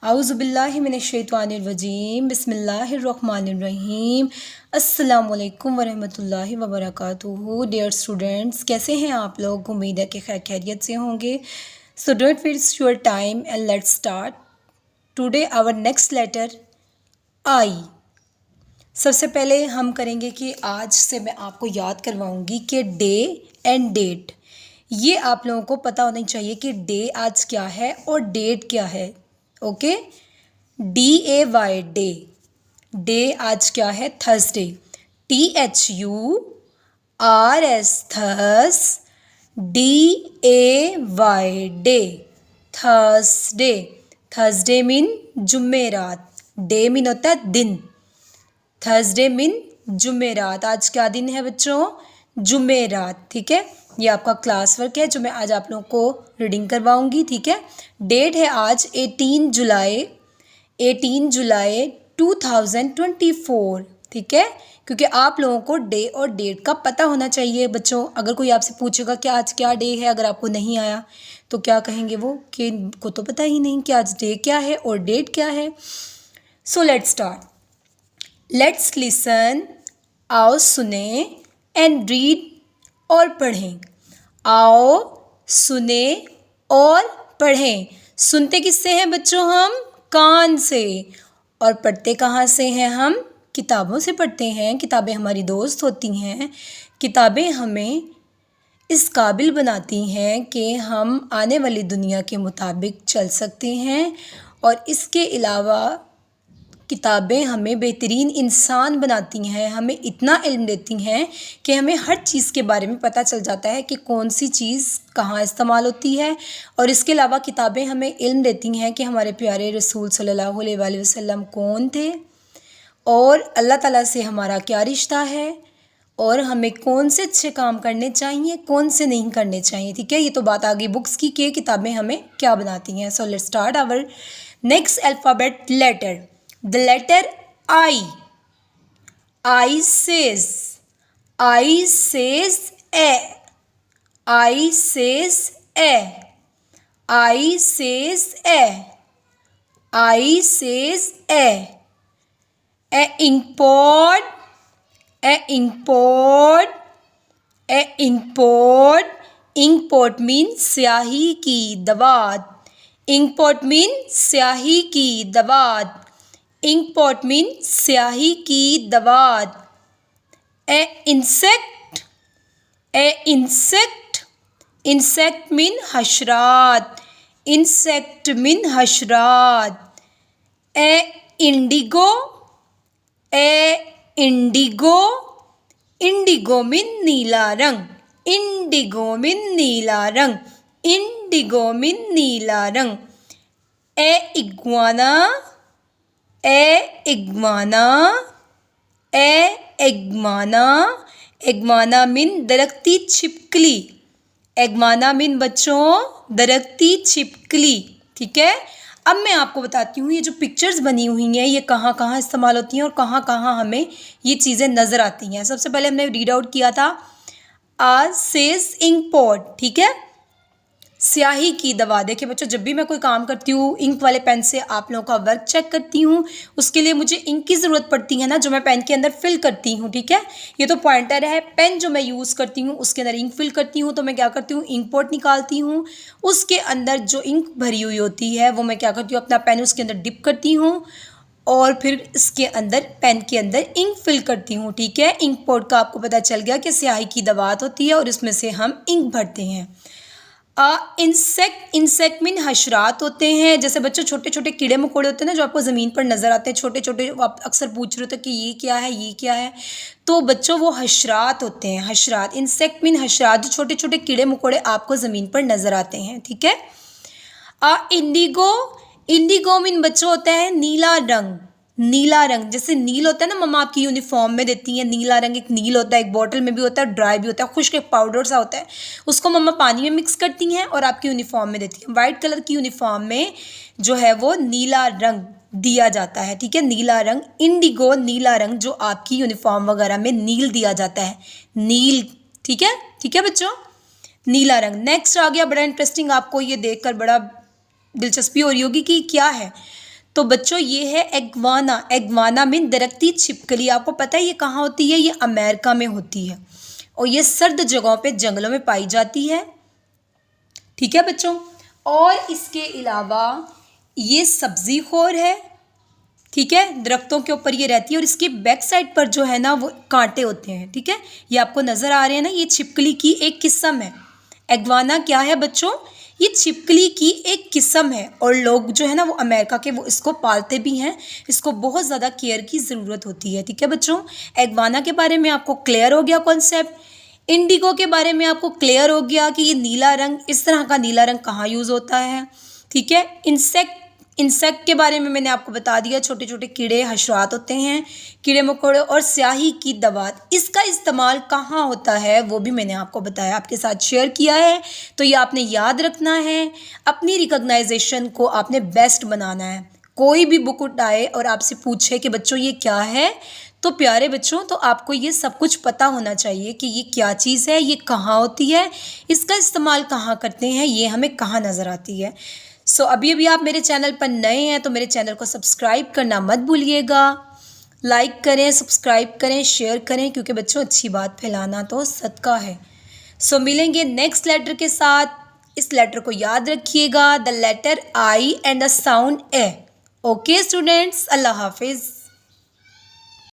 आउज़ुबिल्लाहि मिनश्शैतानिर्रजीम बिस्मिल्लाहिर्रहमानिर्रहीम अस्सलामुअलैकुम वरहमतुल्लाहि वबरकातुहू। डियर स्टूडेंट्स, कैसे हैं आप लोग? उम्मीद है कि खैर खैरियत से होंगे। So don't waste your time and let's start today our next letter I. सबसे पहले हम करेंगे कि आज से मैं आपको याद करवाऊंगी कि डे एंड डेट, ये आप लोगों को पता होना चाहिए कि डे आज क्या है और डेट क्या है। ओके, DAY डे, डे आज क्या है? Thursday. THURS Thurs, DAY day, Thursday. Thursday mean जुमेरात, डे मीन होता है दिन, थर्सडे मीन जुमेरात। आज क्या दिन है बच्चों? जुमेरात। ठीक है, ये आपका क्लास वर्क है जो मैं आज आप लोगों को रीडिंग करवाऊंगी। ठीक है, डेट है आज 18 जुलाई 2024। ठीक है, क्योंकि आप लोगों को डे और डेट का पता होना चाहिए बच्चों। अगर कोई आपसे पूछेगा कि आज क्या डे है, अगर आपको नहीं आया तो क्या कहेंगे वो कि इनको तो पता ही नहीं कि आज डे क्या है और डेट क्या है। सो लेट्स स्टार्ट, लेट्स लिसन। आओ सुने एंड रीड और पढ़ें। आओ सुने और पढ़ें। सुनते किससे हैं बच्चों? हम कान से। और पढ़ते कहाँ से हैं? हम किताबों से पढ़ते हैं। किताबें हमारी दोस्त होती हैं। किताबें हमें इस काबिल बनाती हैं कि हम आने वाली दुनिया के मुताबिक चल सकते हैं, और इसके अलावा किताबें हमें बेहतरीन इंसान बनाती हैं। हमें इतना इल्म देती हैं कि हमें हर चीज़ के बारे में पता चल जाता है कि कौन सी चीज़ कहाँ इस्तेमाल होती है। और इसके अलावा किताबें हमें इल्म देती हैं कि हमारे प्यारे रसूल सल्लल्लाहु अलैहि वसल्लम कौन थे, और अल्लाह ताला से हमारा क्या रिश्ता है, और हमें कौन से अच्छे काम करने चाहिए, कौन से नहीं करने चाहिए। ठीक है, ये तो बात आ गई बुक्स की कि किताबें हमें क्या बनाती हैं। So let's start our next alphabet letter. The letter I. I says a. I says a. I says a. I says a. A inkpot. A inkpot. A inkpot. Inkpot means स्याही की दवात। Inkpot means स्याही की दवात। Inkpot mean स्याही की दवात। A insect. A insect. Insect mean हशरात। इंसेक्ट मीन हशरात। A indigo. A indigo. Indigo mean नीला रंग। इंडिगो मीन नीला रंग। इंडिगो मीन नीला रंग। A iguana. A iguana. A iguana. Iguana mean दरख्ती छिपकली। इग्वाना मीन बच्चों दरख्ती छिपकली। ठीक है, अब मैं आपको बताती हूँ ये जो पिक्चर्स बनी हुई हैं ये कहाँ कहाँ इस्तेमाल होती हैं और कहाँ कहाँ हमें ये चीज़ें नज़र आती हैं। सबसे पहले हमने रीड आउट किया था आ सेज इंक पॉट। ठीक है, स्याही की दवा। देखिए बच्चों, जब भी मैं कोई काम करती हूँ इंक वाले पेन से आप लोगों का वर्क चेक करती हूँ, उसके लिए मुझे इंक की ज़रूरत पड़ती है ना, जो मैं पेन के अंदर फिल करती हूँ। ठीक है, ये तो पॉइंटर है। पेन जो मैं यूज़ करती हूँ उसके अंदर इंक फिल करती हूँ, तो मैं क्या करती हूँ, इंक पॉट निकालती हूँ। उसके अंदर जो इंक भरी हुई होती है वो मैं क्या करती हूँ, अपना पेन उसके अंदर डिप करती हूँ और फिर इसके अंदर पेन के अंदर इंक फिल करती हूँ। ठीक है, इंक पॉट का आपको पता चल गया कि स्याही की दवात होती है और इसमें से हम इंक भरते हैं। इंसेक्ट। इंसेक्ट मीन हशरात होते हैं। जैसे बच्चों छोटे छोटे कीड़े मकोड़े होते हैं ना जो आपको ज़मीन पर नज़र आते हैं, छोटे छोटे। आप अक्सर पूछ रहे होते हैं कि ये क्या है, ये क्या है, तो बच्चों वो हशरात होते हैं। हशरात, इंसेक्ट मीन हशरात, जो छोटे छोटे कीड़े मकोड़े आपको ज़मीन पर नज़र आते हैं। ठीक है, इंडिगो। इंडिगो मीन बच्चों होता है नीला रंग। नीला रंग, जैसे नील होता है ना, मम्मा आपकी यूनिफॉर्म में देती है नीला रंग। एक नील होता है, एक बॉटल में भी होता है, ड्राई भी होता है, खुश्क एक पाउडर सा होता है, उसको मम्मा पानी में मिक्स करती हैं और आपकी यूनिफॉर्म में देती हैं। वाइट कलर की यूनिफॉर्म में जो है वो नीला रंग दिया जाता है। ठीक है, नीला रंग, इंडिगो नीला रंग, जो आपकी यूनिफॉर्म वगैरह में नील दिया जाता है, नील। ठीक है बच्चों, नीला रंग। नेक्स्ट आ गया, बड़ा इंटरेस्टिंग, आपको ये देखकर बड़ा दिलचस्पी हो रही होगी कि क्या है। तो बच्चों ये है एग्वाना। एग्वाना मीन दरख्ती छिपकली। आपको पता है ये कहाँ होती है? ये अमेरिका में होती है और ये सर्द जगहों पे जंगलों में पाई जाती है। ठीक है बच्चों, और इसके अलावा ये सब्जी खोर है। ठीक है, दरख्तों के ऊपर ये रहती है और इसके बैक साइड पर जो है ना वो कांटे होते हैं। ठीक है, ये आपको नज़र आ रहे हैं ना, ये छिपकली की एक किस्म है। एग्वाना क्या है बच्चों? ये छिपकली की एक किस्म है और लोग जो है ना वो अमेरिका के वो इसको पालते भी हैं। इसको बहुत ज़्यादा केयर की ज़रूरत होती है। ठीक है बच्चों, एग्वाना के बारे में आपको क्लियर हो गया कॉन्सेप्ट। इंडिगो के बारे में आपको क्लियर हो गया कि ये नीला रंग, इस तरह का नीला रंग कहाँ यूज़ होता है। ठीक है, इंसेक्ट के बारे में मैंने आपको बता दिया, छोटे छोटे कीड़े हशरात होते हैं, कीड़े मकोड़े। और स्याही की दवात, इसका इस्तेमाल कहाँ होता है वो भी मैंने आपको बताया, आपके साथ शेयर किया है। तो ये आपने याद रखना है, अपनी रिकॉग्नाइजेशन को आपने बेस्ट बनाना है। कोई भी बुक उठाए और आपसे पूछे कि बच्चों ये क्या है, तो प्यारे बच्चों तो आपको ये सब कुछ पता होना चाहिए कि ये क्या चीज़ है, ये कहाँ होती है, इसका इस्तेमाल कहाँ करते हैं, ये हमें कहाँ नज़र आती है। सो अभी आप मेरे चैनल पर नए हैं तो मेरे चैनल को सब्सक्राइब करना मत भूलिएगा। लाइक करें, सब्सक्राइब करें, शेयर करें, क्योंकि बच्चों अच्छी बात फैलाना तो सदका है। सो मिलेंगे नेक्स्ट लेटर के साथ। इस लेटर को याद रखिएगा, the letter I and the sound A. Okay students, अल्लाह हाफिज़।